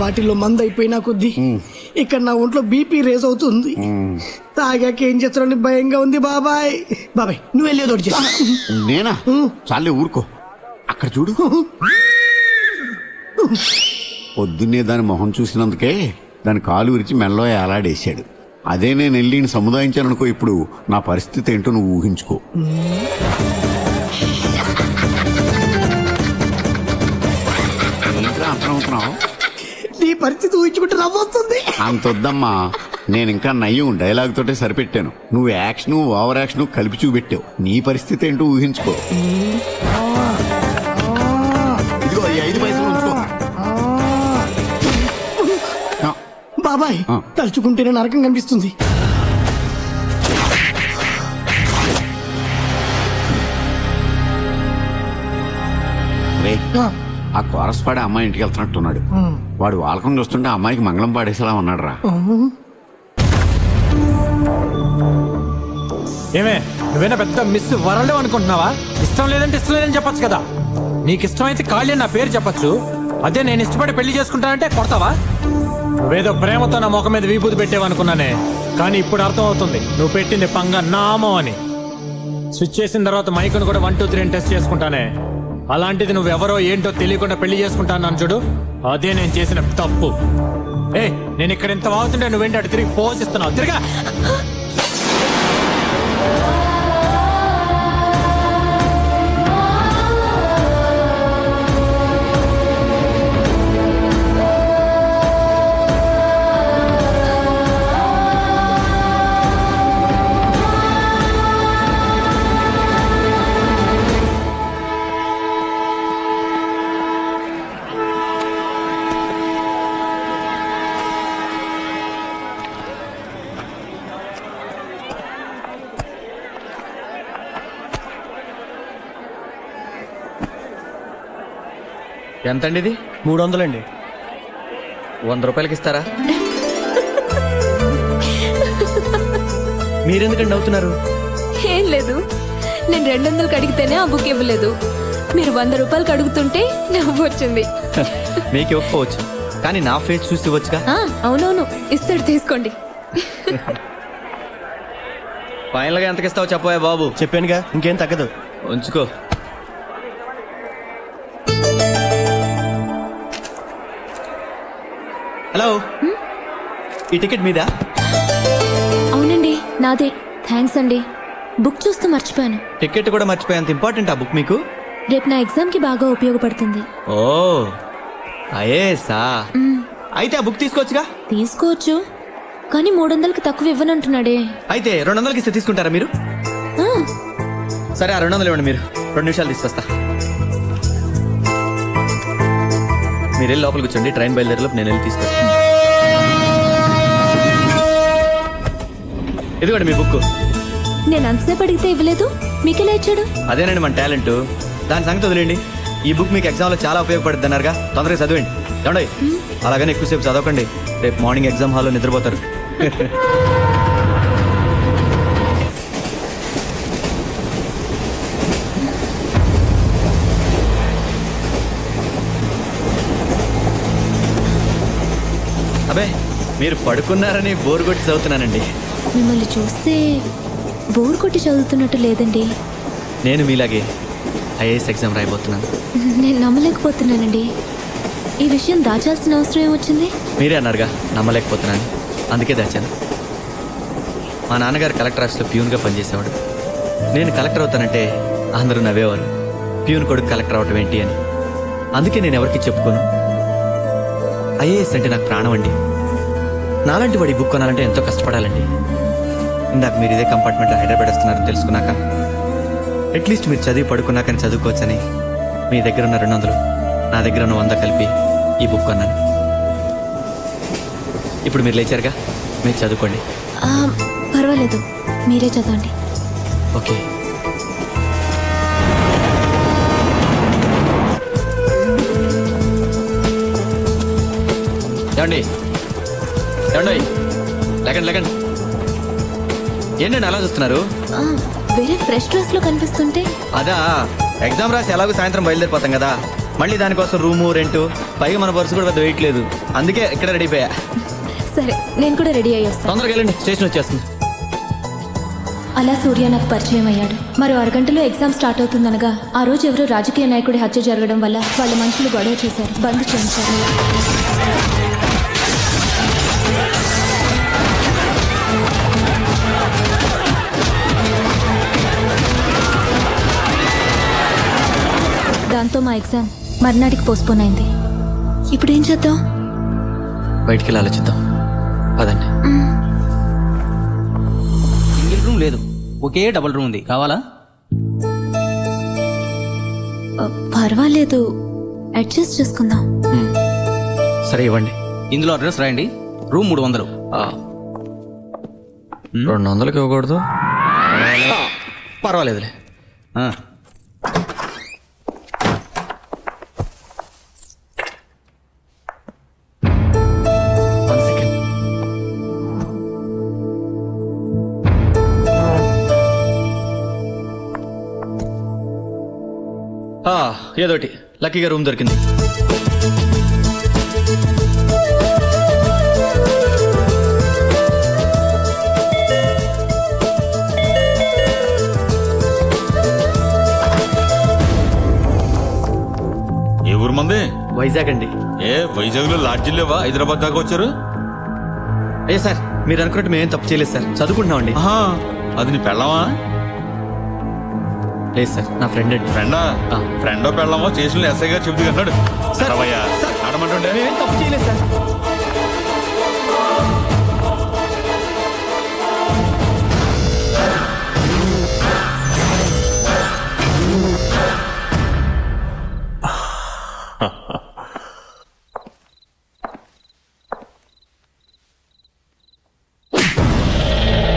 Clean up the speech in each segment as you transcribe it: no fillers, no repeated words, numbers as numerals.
బాటిల్లో మందు అయిపోయినా కొద్దీ ఇక్కడ నా ఒంట్లో బీపీ రేజ్ అవుతుంది. తాగాక ఏం చేస్తారని భయంగా ఉంది. బాబాయ్ బాబాయ్ నువ్వు వెళ్ళేదోటి చేస్తా. నేనా? చాలే ఊరుకో. అక్కడ చూడు, పొద్దున్నే దాని మొహం చూసినందుకే దాని కాలు విరిచి మెల్లో ఏలాడేశాడు. అదే నేను వెళ్ళి సముదాయించాననుకో, ఇప్పుడు నా పరిస్థితి ఏంటో నువ్వు ఊహించుకో. ఏంట్రా అర్థమవుతున్నావు? నీ పరిస్థితి ఊహించుకుంటే నవ్వొస్తుంది. అంతొద్దమ్మా, నేను ఇంకా నయ్యం డైలాగ్ తోటే సరిపెట్టాను. నువ్వు యాక్షన్ ఓవర్ యాక్షన్ కలిపి చూపెట్టావు. నీ పరిస్థితి ఏంటో ఊహించుకో. ఇదిగో 5 పైసలు ఉంచుకో. బాబాయ్ తలుచుకుంటేనే నరకం కనిపిస్తుంది. ఆ కోరస్ పాడే అమ్మాయి ఇంటికి వెళ్తున్నట్టున్నాడు. వాడు వాళ్ళకం చూస్తుంటే అమ్మాయికి మంగళం పాడేసేలా ఉన్నాడు రా. ఏమే నువ్వేనా పెద్ద మిస్ వరల్డ్ అనుకుంటున్నావా? ఇష్టం లేదంటే ఇష్టం లేదని చెప్పొచ్చు కదా. నీకు ఇష్టం అయితే ఖాళీ నా పేరు చెప్పొచ్చు. అదే నేను ఇష్టపడి పెళ్లి చేసుకుంటానంటే కొడతావా? నువ్వేదో ప్రేమతో నా ముఖం మీద విభూతి పెట్టేవనుకున్నానే, కానీ ఇప్పుడు అర్థం అవుతుంది నువ్వు పెట్టింది పంగ నామం అని. స్విచ్ చేసిన తర్వాత మైకును కూడా 1 2 3 టెస్ట్ చేసుకుంటానే. అలాంటిది నువ్వెవరో ఏంటో తెలియకుండా పెళ్లి చేసుకుంటాను చూడు, అదే నేను చేసిన తప్పు. నేను ఇక్కడ ఇంత వాగుతుంటే నువ్వేంటి అటు తిరిగి పోషిస్తున్నావు? తిరిగా ఎంతండి ఇది? 300 అండి. 100 రూపాయలకి ఇస్తారా? మీరెందుకండి నవ్వుతున్నారు? ఏం లేదు, నేను 200కి అడిగితేనే ఆ బుక్ ఇవ్వలేదు. మీరు 100 రూపాయలకి అడుగుతుంటే నవ్వు వచ్చింది. మీకు ఇవ్వకపోవచ్చు, కానీ నా ఫేస్ చూసి ఇవ్వచ్చుగా. అవునవును ఇస్తాడు, తీసుకోండి. ఫైనల్ గా ఎంతకి ఇస్తావు చెప్పవా బాబు? చెప్పానుగా, ఇంకేం తగ్గదు. ఉంచుకో. హలో, ఈ టికెట్ మీదా? అవునండి నాదే. థ్యాంక్స్ అండి. బుక్ చూస్తూ మర్చిపోయాను. టికెట్ కూడా మర్చిపోయేంత ఇంపార్టెంట్ ఆ బుక్ మీకు? రేపు నా ఎగ్జామ్ కి బాగా ఉపయోగపడుతుంది. ఓ అయేసా, అయితే ఆ బుక్ తీసుకోవచ్చుగా. తీసుకోవచ్చు, కానీ 300కి తక్కువ ఇవ్వనంటున్నాడే. అయితే 200కి ఇస్తే తీసుకుంటారా మీరు? సరే, ఆ 200 ఇవ్వండి. మీరు 2 నిమిషాలు తీసుకొస్తా. మీరు వెళ్ళి లోపలికి కూర్చోండి, ట్రైన్ బయలుదేరేలోపు నేను వెళ్ళి తీసుకొస్తాను. ఇదిగోండి మీ బుక్. నేను అంతసేపు అడిగితే ఇవ్వలేదు, మీకెలా ఇచ్చాడు? అదేనండి మన టాలెంట్. దాని సంగతి వదిలేండి. ఈ బుక్ మీకు ఎగ్జామ్ లో చాలా ఉపయోగపడుతుంది అన్నారుగా, తొందరగా చదివండి. ఏమండి, అలాగని ఎక్కువసేపు చదవకండి, రేపు మార్నింగ్ ఎగ్జామ్ హాల్లో నిద్రపోతారు. అబే, మీరు పడుకున్నారని బోర్ కొట్టి చదువుతున్నానండి. మిమ్మల్ని చూస్తే బోర్ కొట్టి చదువుతున్నట్టు లేదండి. నేను మీలాగే ఐఏఎస్ ఎగ్జామ్ రాయబోతున్నాను. నేను నమ్మలేకపోతున్నానండి. ఈ విషయం దాచాల్సిన అవసరం ఏమొచ్చింది? మీరే అన్నారుగా నమ్మలేకపోతున్నాను, అందుకే దాచాను. మా నాన్నగారు కలెక్టర్ ఆఫీస్లో ప్యూన్గా పనిచేసేవాడు. నేను కలెక్టర్ అవుతానంటే అందరూ నవ్వేవారు, ప్యూన్ కొడుకు కలెక్టర్ అవటం ఏంటి అని. అందుకే నేను ఎవరికి చెప్పుకోను. ఐఏఎస్ అంటే నాకు ప్రాణం అండి. నాలాంటి వాడి బుక్ కొనాలంటే ఎంతో కష్టపడాలండి. ఇందాక మీరు ఇదే కంపార్ట్మెంట్లో హైదరాబాద్ వస్తున్నారని తెలుసుకున్నాక, అట్లీస్ట్ మీరు చదివి పడుకున్నాకని చదువుకోవచ్చని మీ దగ్గర ఉన్న 200, నా దగ్గర ఉన్న 100 కలిపి ఈ బుక్ కొన్నాను. ఇప్పుడు మీరు లేచారుగా, మీరు చదువుకోండి. పర్వాలేదు, మీరే చదవండి. ఓకే. ఏమండి, ఏమండి, లేకండి లేకండి. ఏంటండి అలా చూస్తున్నారు? వేరే ఫ్రెష్ డ్రెస్ లో కనిపిస్తుంటే. అదా, ఎగ్జామ్ రాసి ఎలాగో సాయంత్రం బయలుదేరిపోతాం కదా, మళ్ళీ దానికోసం రూము రెంటు, పైగా మన బస్సు కూడా పెద్ద వెయిట్ లేదు, అందుకే ఇక్కడ రెడీ అయిపోయా. సరే నేను కూడా రెడీ అయ్యి వస్తాను. తొందరగా వెళ్ళండి, స్టేషన్ వచ్చేస్తుంది. అలా సూర్య నాకు పరిచయం అయ్యాడు. మరో అరగంటలో ఎగ్జామ్ స్టార్ట్ అవుతుందనగా ఆ రోజు ఎవరో రాజకీయ నాయకుడి హత్య జరగడం వల్ల వాళ్ళ మనుషులు గొడవ చేశారు, బంద్ చేయించారు. దాంతో మా ఎగ్జామ్ మర్నాటికి పోస్ట్పోన్ అయింది. ఇప్పుడు ఏం చేద్దాం? బయటికి వెళ్ళి ఆలోచిద్దాం, పదండి. సింగిల్ రూమ్ లేదు, ఒకే డబుల్ రూమ్ ఉంది, కావాలా? పర్వాలేదు, అడ్జస్ట్ చేసుకుందాం. సరే ఇవ్వండి. ఇందులో అడ్రస్ రాయండి. రూమ్ 300. 200కి ఇవ్వకూడదు? పర్వాలేదులే. ఏదోటి లక్కీగా రూమ్ దొరికింది. ఏ ఊరు మంది? వైజాగ్ అండి. వైజాగ్ లో లాడ్జిలు లేవా? హైదరాబాద్ దాకా వచ్చారు? అయ్యా సార్, మీరు అనుకున్నట్టు మేమేం తప్పు చేయలేదు సార్, చదువుకుంటున్నామండి. అది నీ పెళ్ళామా? లేదు సార్, నా ఫ్రెండ్ అండి. ఫ్రెండో పెళ్ళామో స్టేషన్ ఎస్ఐ గారు చెబుతూ అన్నాడు. ఆడమంటుండే మేమేం తప్పు చేయలేదు సార్.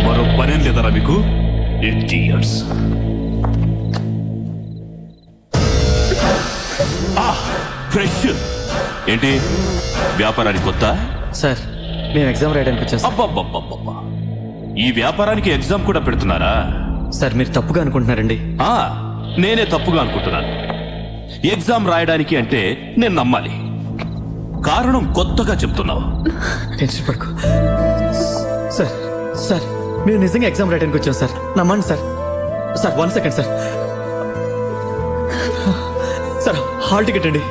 మరో పనేం లేదరా మీకు? ఫ్రెష్ ఏంటి వ్యాపారానికి కొత్త? సార్ మేము ఎగ్జామ్ రాయడానికి వచ్చాం. అబ్బబ్బబ్బబ్బబ్బా, ఈ వ్యాపారానికి ఎగ్జామ్ కూడా పెడుతున్నారా? సార్ మీరు తప్పుగా అనుకుంటున్నారండి. నేనే తప్పుగా అనుకుంటున్నాను. ఎగ్జామ్ రాయడానికి అంటే నేను నమ్మాలి, కారణం కొత్తగా చెప్తున్నావు. టెన్షన్ పడుకో సార్. సార్ మేము నిజంగా ఎగ్జామ్ రాయడానికి వచ్చాం సార్, నమ్మండి sir. Sir 1 second sir. Sir hall ticket అండి.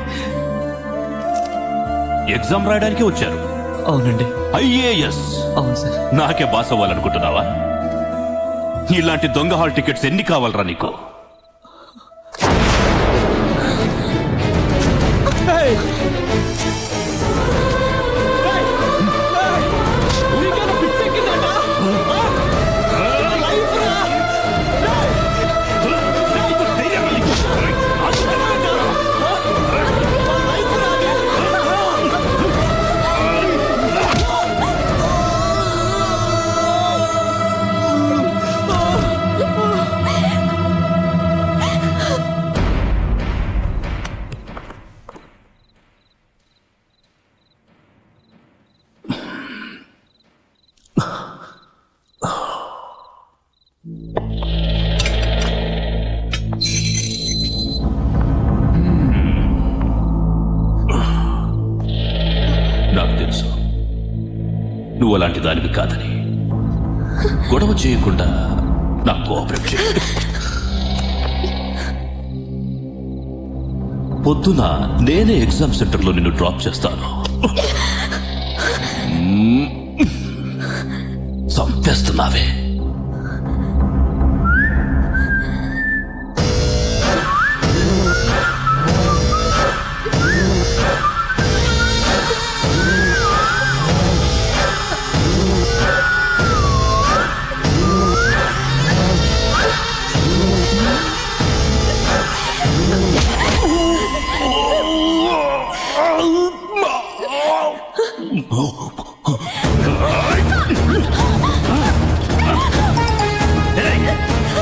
ఎగ్జామ్ రాయడానికి వచ్చారు? అవునండి. ఐఏఎస్? అవును సార్. నాకే బాస్ అవ్వాలనుకుంటున్నావా? ఇలాంటి దొంగ హాల్ టికెట్స్ ఎన్ని కావాలరా నీకు? నాకు తెలుసు నువ్వు అలాంటి దానివి కాదని. గొడవ చేయకుండా నాకు కోఆపరేట్ చేయి. పొద్దున నేనే ఎగ్జామ్ సెంటర్లో నిన్ను డ్రాప్ చేస్తాను. చంపేస్తున్నావే.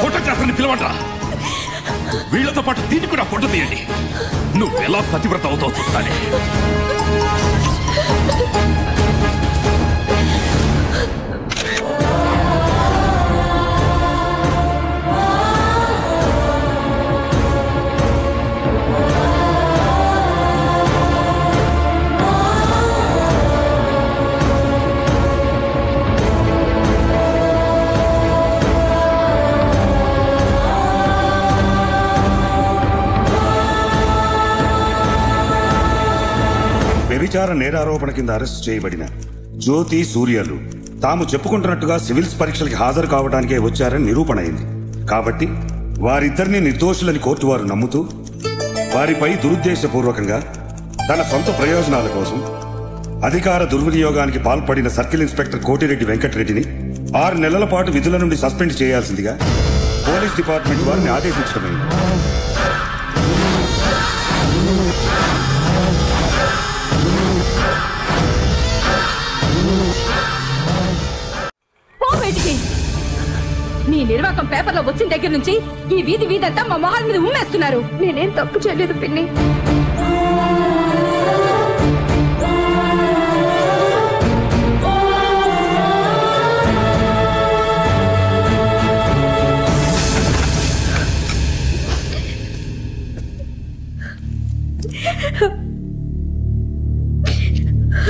ఫోటోగ్రాఫర్ని పిలవండి. వీళ్లతో పాటు దీన్ని కూడా ఫోటో తీయండి. నువ్వెలా పతివ్రత అవుతావు చూస్తానే. వ్యభిచార నేరారోపణ కింద అరెస్ట్ చేయబడిన జ్యోతి సూర్యలు తాము చెప్పుకుంటున్నట్టుగా సివిల్స్ పరీక్షలకి హాజరు కావడానికే వచ్చారని నిరూపణ అయింది. కాబట్టి వారిద్దరిని నిర్దోషులని కోర్టు వారు నమ్ముతూ వారిపై దురుద్దేశపూర్వకంగా తన సొంత ప్రయోజనాల కోసం అధికార దుర్వినియోగానికి పాల్పడిన సర్కిల్ ఇన్స్పెక్టర్ కోటిరెడ్డి వెంకటరెడ్డిని 6 నెలల పాటు విధుల నుండి సస్పెండ్ చేయాల్సిందిగా పోలీస్ డిపార్ట్మెంట్ వారిని ఆదేశించడమైంది. నీ నిర్వాకం పేపర్లో వచ్చిన దగ్గర నుంచి ఈ వీధి వీధంతా మా మొహాల మీద ఉమ్మేస్తున్నారు. నేనేం తప్పు చేయలేదు పిన్ని.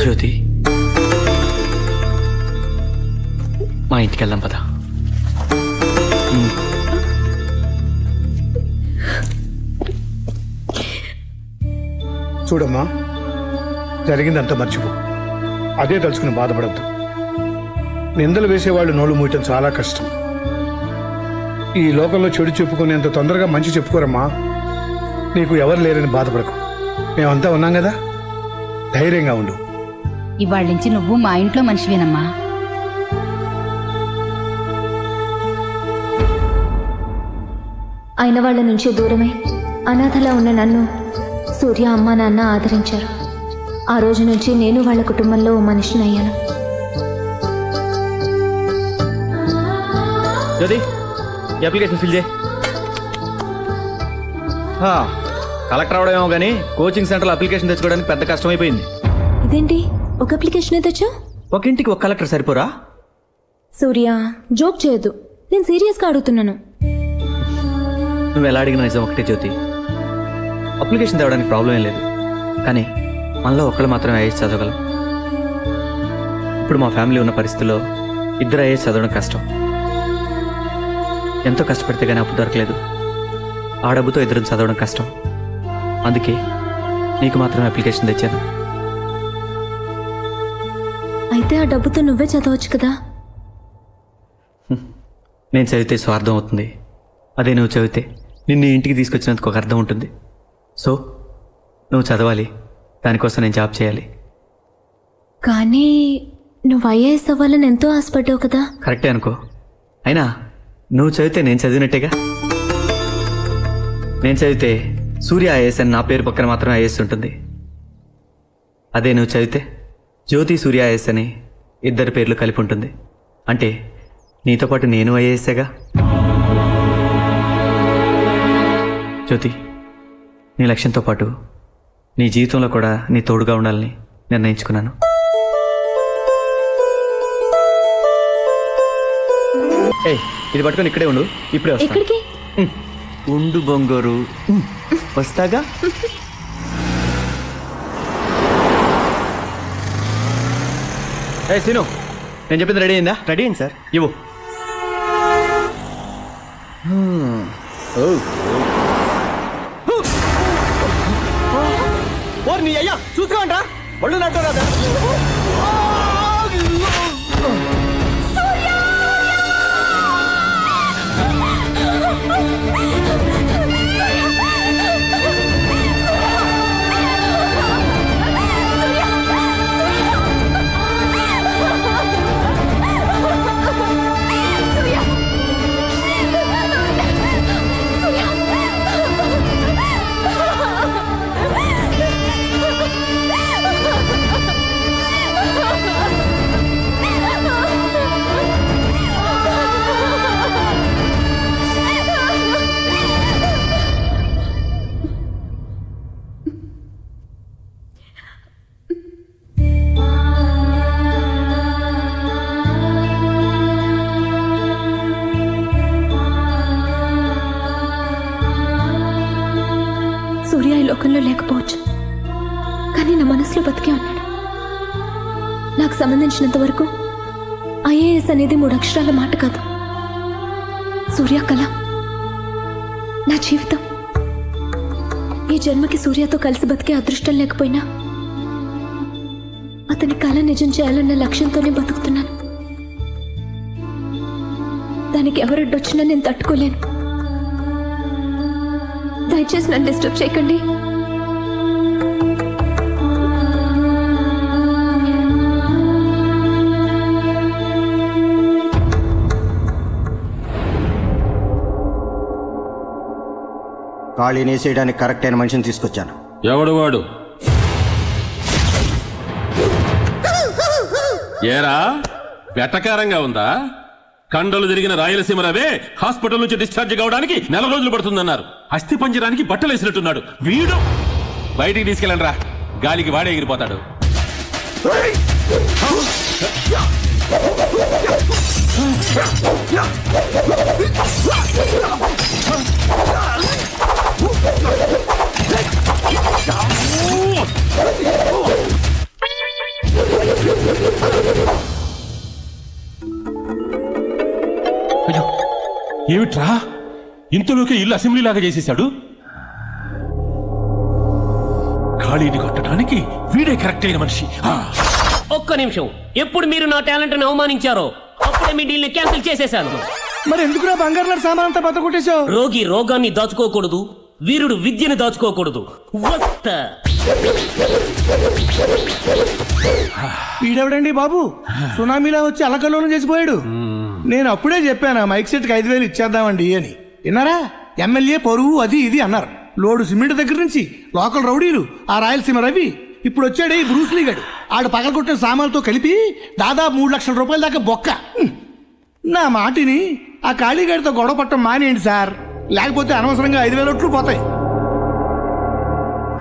జ్యోతి, మా ఇంటికి వెళ్దాం పదా. చూడమ్మా, జరిగిందంతా మర్చిపో. అదే తలుచుకుని బాధపడద్దు. నిందలు వేసేవాళ్ళు నోళ్ళు మూయటం చాలా కష్టం. ఈ లోకంలో చెడు చెప్పుకునేంత తొందరగా మంచి చెప్పుకోరమ్మా. నీకు ఎవరు లేరని బాధపడకు. మేమంతా ఉన్నాం కదా, ధైర్యంగా ఉండు. ఇవాళ నుంచి నువ్వు మా ఇంట్లో మనిషివేనమ్మా. అయిన వాళ్ళ నుంచి దూరమే అనాథలా ఉన్న నన్ను సూర్య అమ్మ నాన్న ఆదరించారు. ఆ రోజు నుంచి నేను వాళ్ళ కుటుంబంలో మనిషిని అయ్యాను. జ్యోతి, అప్లికేషన్ ఫిల్ చేయి. కలెక్టర్ అవడమేమో కానీ కోచింగ్ సెంటర్లో అప్లికేషన్ తెచ్చుకోవడానికి పెద్ద కష్టమైపోయింది. ఇదేంటి ఒక అప్లికేషన్ తెచ్చా? ఒక ఇంటికి ఒక కలెక్టర్ సరిపోరా? సూర్య, జోక్ చేయొద్దు. నేను సీరియస్గా అడుగుతున్నాను. నువ్వు ఎలా అడిగిన నిజం ఒకటే జ్యోతి. అప్లికేషన్ తేవడానికి ప్రాబ్లం ఏం లేదు, కానీ మనలో ఒక్కళ్ళు మాత్రమే ఐఏఎస్ చదవగలం. ఇప్పుడు మా ఫ్యామిలీ ఉన్న పరిస్థితుల్లో 2 ఐఏఎస్ చదవడం కష్టం. ఎంతో కష్టపడితే కానీ అప్పు దొరకలేదు. ఆ డబ్బుతో 2 చదవడం కష్టం. అందుకే నీకు మాత్రమే అప్లికేషన్ తెచ్చాను. అయితే ఆ డబ్బుతో నువ్వే చదవచ్చు కదా. నేను చదివితే స్వార్థం అవుతుంది. అదే నువ్వు చదివితే నిన్ను ఇంటికి తీసుకొచ్చినందుకు ఒక అర్థం ఉంటుంది. సో నువ్వు చదవాలి, దానికోసం నేను జాబ్ చేయాలి. కానీ నువ్వు ఐఏఎస్ అవ్వాలని ఎంతో ఆశపడ్డావు కదా. కరెక్టే అనుకో. అయినా నువ్వు చదివితే నేను చదివినట్టేగా. నేను చదివితే సూర్య ఐఏఎస్ అని నా పేరు పక్కన మాత్రమే ఐఏఎస్ ఉంటుంది. అదే నువ్వు చదివితే జ్యోతి సూర్య ఐఏఎస్ అని 2 పేర్లు కలిపి ఉంటుంది. అంటే నీతో పాటు నేను ఐఏఎస్సేగా. జ్యోతి, నీ లక్ష్యంతో పాటు నీ జీవితంలో కూడా నీ తోడుగా ఉండాలని నిర్ణయించుకున్నాను. ఏయ్, ఇది పట్టుకొని ఇక్కడే ఉండు. ఇప్పుడే వస్తా. ఎక్కడికి? ఉండు బొంగోరు, వస్తాగా. ఏ సీను, నేను చెప్పింది రెడీ అయిందా? రెడీ అయింది సార్. ఇవ్వు. నీ అయ్యా చూసుకోండి, ఒళ్ళు నట్టు రాదా? సూర్య ఈ లోకంలో లేకపోవచ్చు, కానీ నా మనసులో బతికే ఉన్నాడు. నాకు సంబంధించినంత వరకు ఐఏఎస్ అనేది 3 అక్షరాల మాట కాదు. సూర్య కళ, నా జీవితం. ఈ జన్మకి సూర్యతో కలిసి బతికే అదృష్టం లేకపోయినా అతని కళ నిజం చేయాలన్న లక్ష్యంతోనే బతుకుతున్నాను. దానికి ఎవరడ్డొచ్చినా నేను తట్టుకోలేను. దయచేసి నన్ను డిస్టర్బ్ చేయకండి. ఖాళీని వేసేయడానికి కరెక్ట్ అయిన మనిషిని తీసుకొచ్చాను. ఎవడు వాడు? ఏరా వెటకారంగా ఉందా? కండలు తిరిగిన రాయలసీమ రవే హాస్పిటల్ నుంచి డిశ్చార్జ్ కావడానికి 4 రోజులు పడుతుందన్నారు. అస్థి పంజరానికి బట్టలు వేసినట్టున్నాడు వీడు. బయటికి తీసుకెళ్ళండి రా, గాలికి వాడే ఎగిరిపోతాడు. అయ్యో ఏమిట్రా, ఇంతలోకి ఇల్లు అసెంబ్లీ లాగా చేసేశాడు. ఖాళీని కొట్టడానికి వీడే కరెక్ట్ అయిన మనిషి. ఒక్క నిమిషం, ఎప్పుడు మీరు నా టాలెంట్ ని అవమానించారో అప్పుడే మీ డీల్ ని క్యాన్సిల్ చేసేశాను. మరి ఎందుకు నా బంగారు సామాన్ అంతా బత కొట్టేశావు? రోగి రోగాన్ని దాచుకోకూడదు, వీరుడు విద్యను దాచుకోకూడదు. వస్తా. వీడెవడండి బాబు, సునామీలా వచ్చి అలకల్లోనం చేసిపోయాడు. నేను అప్పుడే చెప్పాను మైక్ సెట్ కి 5,000 ఇచ్చేద్దామండి అని. విన్నారా? ఎమ్మెల్యే పరువు అది ఇది అన్నారు. లోడు సిమెంట్ దగ్గర నుంచి లోకల్ రౌడీలు, ఆ రాయలసీమ రవి, ఇప్పుడు వచ్చాడే ఈ బ్రూస్లీ గడు, ఆడు పగలగొట్టిన సామాన్లతో కలిపి దాదాపు 3 లక్షల రూపాయల దాకా బొక్క. నా మాటిని ఆ ఖాళీగాడితో గొడవ పట్టం మానేయండి సార్, లేకపోతే అనవసరంగా 5,000 పోతాయి.